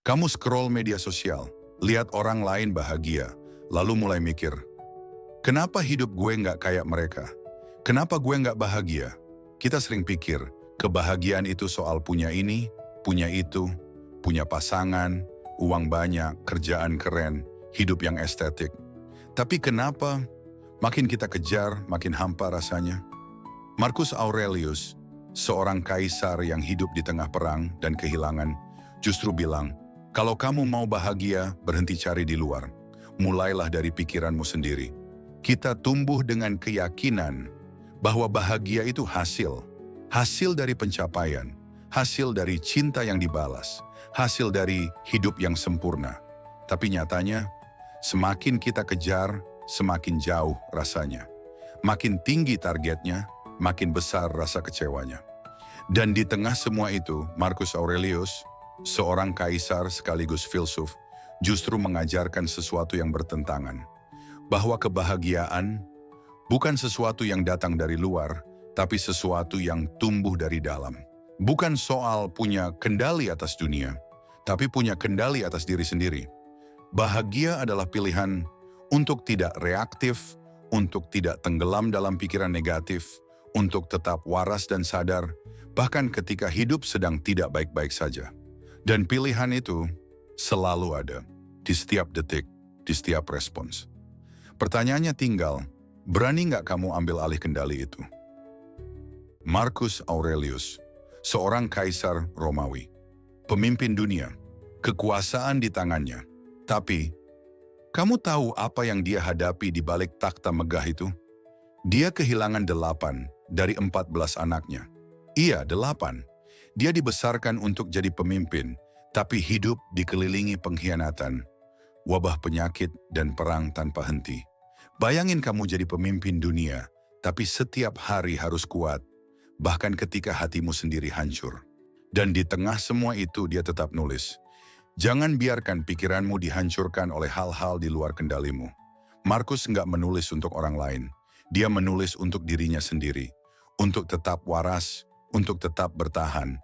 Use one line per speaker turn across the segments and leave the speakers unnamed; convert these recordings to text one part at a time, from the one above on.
Kamu scroll media sosial, lihat orang lain bahagia, lalu mulai mikir, kenapa hidup gue nggak kayak mereka? Kenapa gue nggak bahagia? Kita sering pikir, kebahagiaan itu soal punya ini, punya itu, punya pasangan, uang banyak, kerjaan keren, hidup yang estetik. Tapi kenapa makin kita kejar, makin hampa rasanya? Marcus Aurelius, seorang kaisar yang hidup di tengah perang dan kehilangan, justru bilang, kalau kamu mau bahagia, berhenti cari di luar. Mulailah dari pikiranmu sendiri. Kita tumbuh dengan keyakinan bahwa bahagia itu hasil dari pencapaian, hasil dari cinta yang dibalas, hasil dari hidup yang sempurna. Tapi nyatanya, semakin kita kejar, semakin jauh rasanya. Makin tinggi targetnya, makin besar rasa kecewanya. Dan di tengah semua itu, Marcus Aurelius, seorang kaisar sekaligus filsuf, justru mengajarkan sesuatu yang bertentangan. Bahwa kebahagiaan bukan sesuatu yang datang dari luar, tapi sesuatu yang tumbuh dari dalam. Bukan soal punya kendali atas dunia, tapi punya kendali atas diri sendiri. Bahagia adalah pilihan untuk tidak reaktif, untuk tidak tenggelam dalam pikiran negatif, untuk tetap waras dan sadar, bahkan ketika hidup sedang tidak baik-baik saja. Dan pilihan itu selalu ada, di setiap detik, di setiap respons. Pertanyaannya tinggal, berani nggak kamu ambil alih kendali itu? Marcus Aurelius, seorang kaisar Romawi, pemimpin dunia, kekuasaan di tangannya. Tapi, kamu tahu apa yang dia hadapi di balik takhta megah itu? Dia kehilangan 8 dari 14 anaknya. Iya, 8. Dia dibesarkan untuk jadi pemimpin, tapi hidup dikelilingi pengkhianatan, wabah penyakit, dan perang tanpa henti. Bayangin kamu jadi pemimpin dunia, tapi setiap hari harus kuat, bahkan ketika hatimu sendiri hancur. Dan di tengah semua itu dia tetap nulis. Jangan biarkan pikiranmu dihancurkan oleh hal-hal di luar kendalimu. Marcus nggak menulis untuk orang lain. Dia menulis untuk dirinya sendiri, untuk tetap waras, untuk tetap bertahan.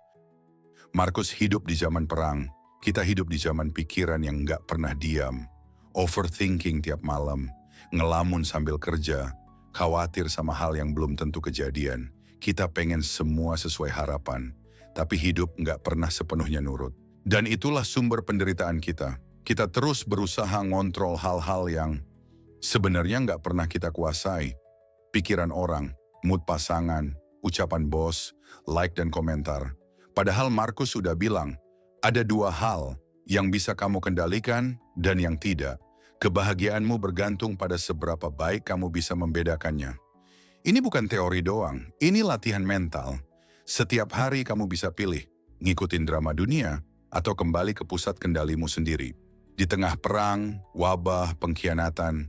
Marcus hidup di zaman perang, kita hidup di zaman pikiran yang nggak pernah diam, overthinking tiap malam, ngelamun sambil kerja, khawatir sama hal yang belum tentu kejadian. Kita pengen semua sesuai harapan, tapi hidup nggak pernah sepenuhnya nurut. Dan itulah sumber penderitaan kita. Kita terus berusaha ngontrol hal-hal yang sebenarnya nggak pernah kita kuasai. Pikiran orang, mood pasangan, ucapan bos, like dan komentar. Padahal Marcus sudah bilang, ada 2 hal yang bisa kamu kendalikan dan yang tidak. Kebahagiaanmu bergantung pada seberapa baik kamu bisa membedakannya. Ini bukan teori doang, ini latihan mental. Setiap hari kamu bisa pilih, ngikutin drama dunia atau kembali ke pusat kendalimu sendiri. Di tengah perang, wabah, pengkhianatan,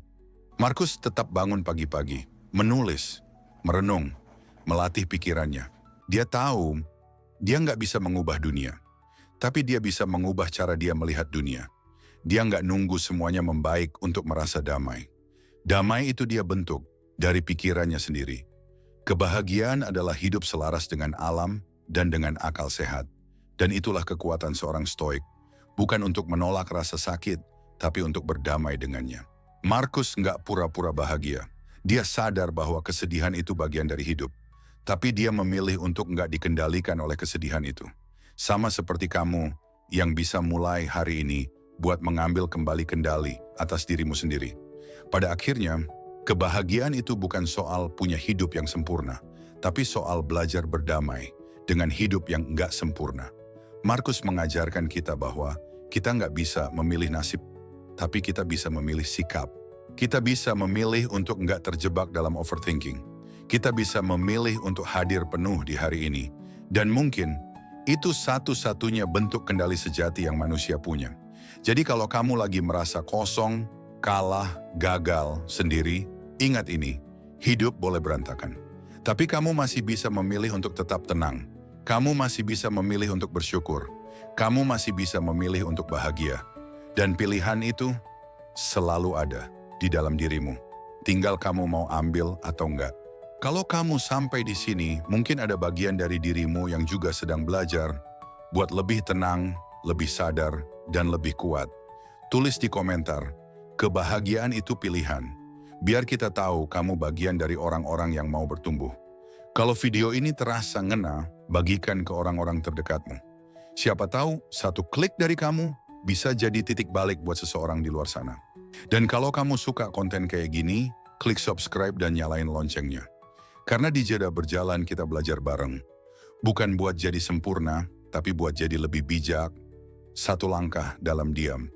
Marcus tetap bangun pagi-pagi, menulis, merenung, melatih pikirannya. Dia tahu dia nggak bisa mengubah dunia, tapi dia bisa mengubah cara dia melihat dunia. Dia nggak nunggu semuanya membaik untuk merasa damai. Damai itu dia bentuk dari pikirannya sendiri. Kebahagiaan adalah hidup selaras dengan alam dan dengan akal sehat. Dan itulah kekuatan seorang stoik. Bukan untuk menolak rasa sakit, tapi untuk berdamai dengannya. Marcus nggak pura-pura bahagia. Dia sadar bahwa kesedihan itu bagian dari hidup. Tapi dia memilih untuk nggak dikendalikan oleh kesedihan itu. Sama seperti kamu yang bisa mulai hari ini buat mengambil kembali kendali atas dirimu sendiri. Pada akhirnya, kebahagiaan itu bukan soal punya hidup yang sempurna, tapi soal belajar berdamai dengan hidup yang nggak sempurna. Marcus mengajarkan kita bahwa kita nggak bisa memilih nasib, tapi kita bisa memilih sikap. Kita bisa memilih untuk nggak terjebak dalam overthinking. Kita bisa memilih untuk hadir penuh di hari ini. Dan mungkin itu satu-satunya bentuk kendali sejati yang manusia punya. Jadi kalau kamu lagi merasa kosong, kalah, gagal, sendiri, ingat ini, hidup boleh berantakan. Tapi kamu masih bisa memilih untuk tetap tenang. Kamu masih bisa memilih untuk bersyukur. Kamu masih bisa memilih untuk bahagia. Dan pilihan itu selalu ada di dalam dirimu. Tinggal kamu mau ambil atau enggak. Kalau kamu sampai di sini, mungkin ada bagian dari dirimu yang juga sedang belajar buat lebih tenang, lebih sadar, dan lebih kuat? Tulis di komentar, kebahagiaan itu pilihan. Biar kita tahu kamu bagian dari orang-orang yang mau bertumbuh. Kalau video ini terasa ngena, bagikan ke orang-orang terdekatmu. Siapa tahu satu klik dari kamu bisa jadi titik balik buat seseorang di luar sana. Dan kalau kamu suka konten kayak gini, klik subscribe dan nyalain loncengnya. Karena di Jeda Berjalan kita belajar bareng. Bukan buat jadi sempurna, tapi buat jadi lebih bijak, satu langkah dalam diam.